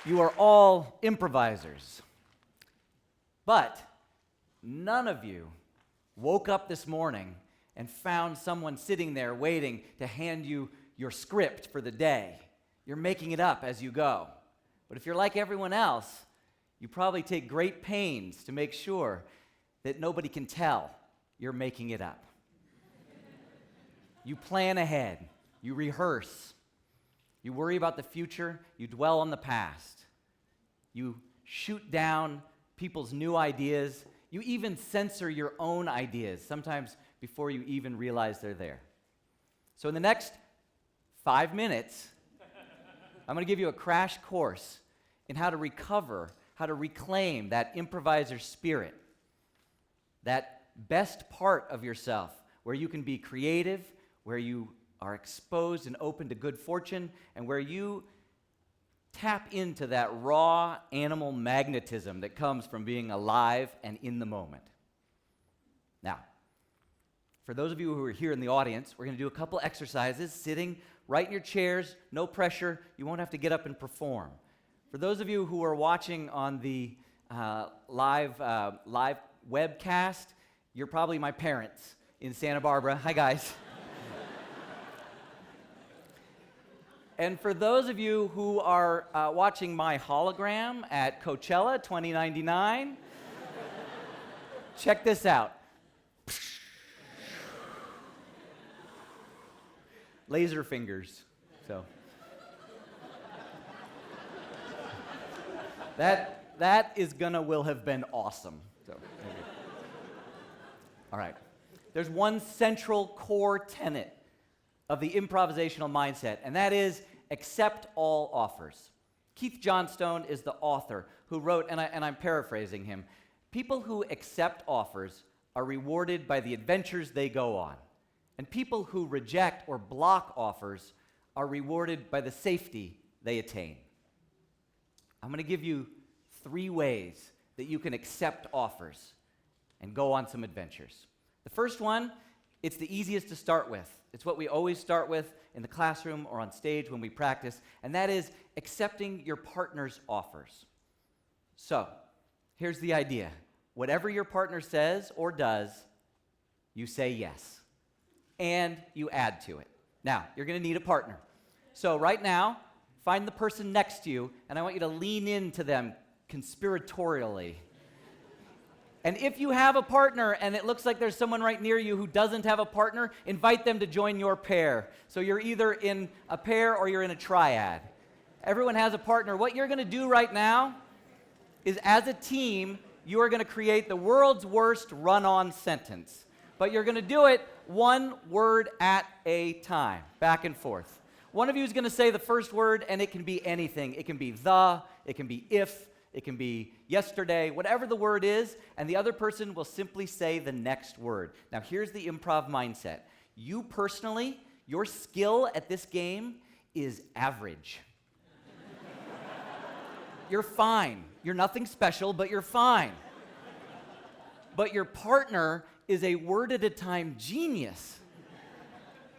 You are all improvisers. But none of you woke up this morning and found someone sitting there waiting to hand you your script for the day. You're making it up as you go. But if you're like everyone else, you probably take great pains to make sure that nobody can tell you're making it up. You plan ahead. You rehearse. You worry about the future. You dwell on the past. You shoot down people's new ideas. You even censor your own ideas, sometimes before you even realize they're there. So in the next 5 minutes, I'm going to give you a crash course in how to recover, how to reclaim that improviser spirit, that best part of yourself, where you can be creative, where you are exposed and open to good fortune, and where you tap into that raw animal magnetism that comes from being alive and in the moment. Now, for those of you who are here in the audience, we're going to do a couple exercises, sitting right in your chairs, no pressure. You won't have to get up and perform. For those of you who are watching on the live webcast, you're probably my parents in Santa Barbara. Hi, guys. And for those of you who are watching my hologram at Coachella 2099, check this out. Laser fingers. So that will have been awesome. So all right. There's one central core tenet of the improvisational mindset, and that is accept all offers. Keith Johnstone is the author who wrote, and I'm paraphrasing him, people who accept offers are rewarded by the adventures they go on, and people who reject or block offers are rewarded by the safety they attain. I'm going to give you 3 ways that you can accept offers and go on some adventures. The first one, it's the easiest to start with. It's what we always start with in the classroom or on stage when we practice, and that is accepting your partner's offers. So, here's the idea. Whatever your partner says or does, you say yes, and you add to it. Now, you're going to need a partner. So right now, find the person next to you, and I want you to lean into them conspiratorially. And if you have a partner and it looks like there's someone right near you who doesn't have a partner, invite them to join your pair. So you're either in a pair or you're in a triad. Everyone has a partner. What you're going to do right now is, as a team, you are going to create the world's worst run-on sentence. But you're going to do it one word at a time, back and forth. One of you is going to say the first word, and it can be anything. It can be the, it can be if, it can be yesterday, whatever the word is, and the other person will simply say the next word. Now, here's the improv mindset. You personally, your skill at this game is average. You're fine. You're nothing special, but you're fine. But your partner is a word-at-a-time genius.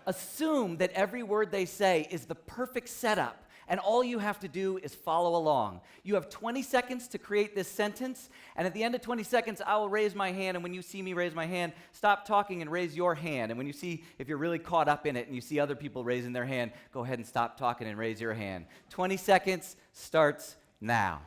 Assume that every word they say is the perfect setup, and all you have to do is follow along. You have 20 seconds to create this sentence, and at the end of 20 seconds, I will raise my hand, and when you see me raise my hand, stop talking and raise your hand. And when you see, if you're really caught up in it and you see other people raising their hand, go ahead and stop talking and raise your hand. 20 seconds starts now.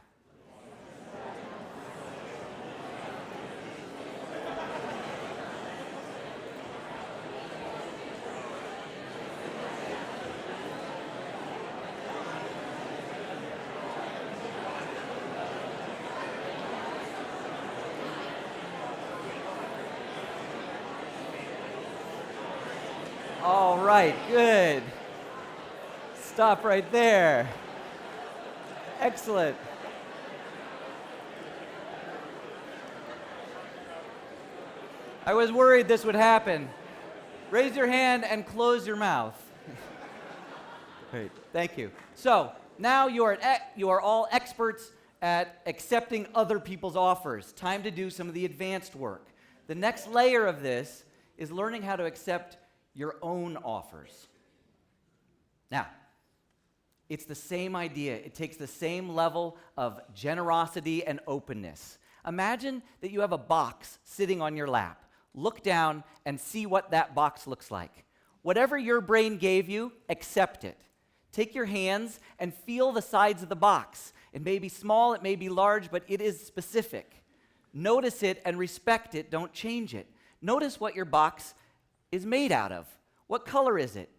All right, good. Stop right there. Excellent. I was worried this would happen. Raise your hand and close your mouth. Great, thank you. So, now you are all experts at accepting other people's offers. Time to do some of the advanced work. The next layer of this is learning how to accept your own offers. Now, It's the same idea. It takes the same level of generosity and openness. Imagine that you have a box sitting on your lap. Look down and see what that box looks like. Whatever your brain gave you, accept it. Take your hands and feel the sides of the box. It may be small, it may be large, but it is specific. Notice it and respect it. Don't change it. Notice what your box is made out of. What color is it?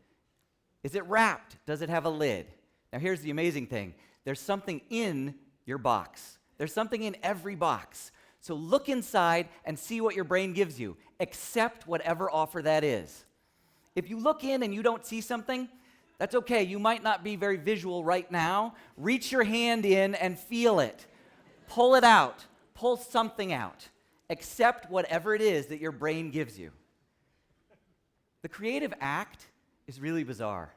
Is it wrapped? Does it have a lid? Now here's the amazing thing. There's something in your box. There's something in every box. So look inside and see what your brain gives you. Accept whatever offer that is. If you look in and you don't see something, that's okay. You might not be very visual right now. Reach your hand in and feel it. Pull it out. Pull something out. Accept whatever it is that your brain gives you. The creative act is really bizarre.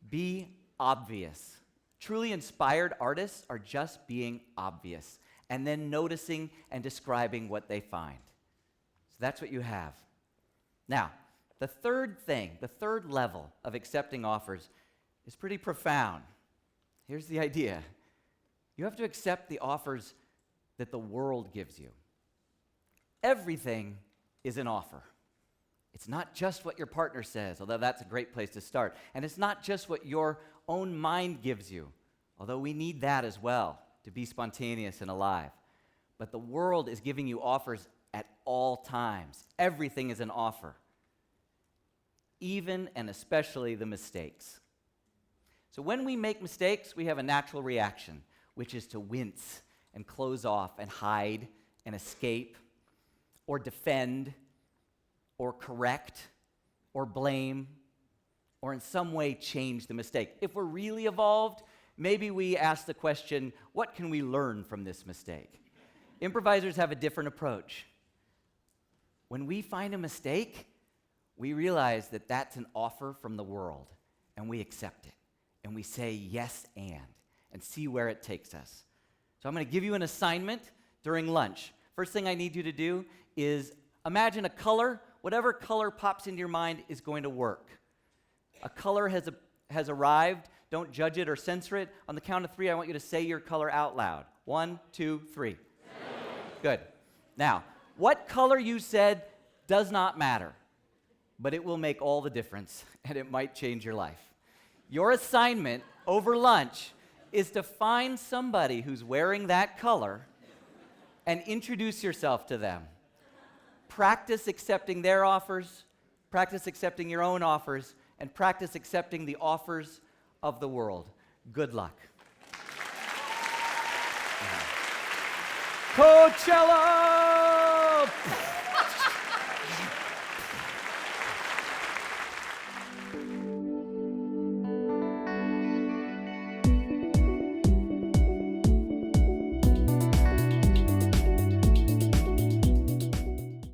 Be obvious. Truly inspired artists are just being obvious and then noticing and describing what they find. So that's what you have. Now, the third thing, the third level of accepting offers is pretty profound. Here's the idea. You have to accept the offers that the world gives you. Everything is an offer. It's not just what your partner says, although that's a great place to start. And it's not just what your own mind gives you, although we need that as well to be spontaneous and alive. But the world is giving you offers at all times. Everything is an offer, even and especially the mistakes. So when we make mistakes, we have a natural reaction, which is to wince and close off and hide and escape or defend or correct or blame or in some way change the mistake. If we're really evolved, maybe we ask the question, what can we learn from this mistake? Improvisers have a different approach. When we find a mistake, we realize that that's an offer from the world, and we accept it, and we say yes and see where it takes us. So I'm going to give you an assignment during lunch. First thing I need you to do is imagine a color. Whatever color pops into your mind is going to work. A color has arrived. Don't judge it or censor it. On the count of 3, I want you to say your color out loud. 1, 2, 3. Good. Now, what color you said does not matter, but it will make all the difference, and it might change your life. Your assignment over lunch is to find somebody who's wearing that color and introduce yourself to them. Practice accepting their offers, practice accepting your own offers, and practice accepting the offers of the world. Good luck. Coachella!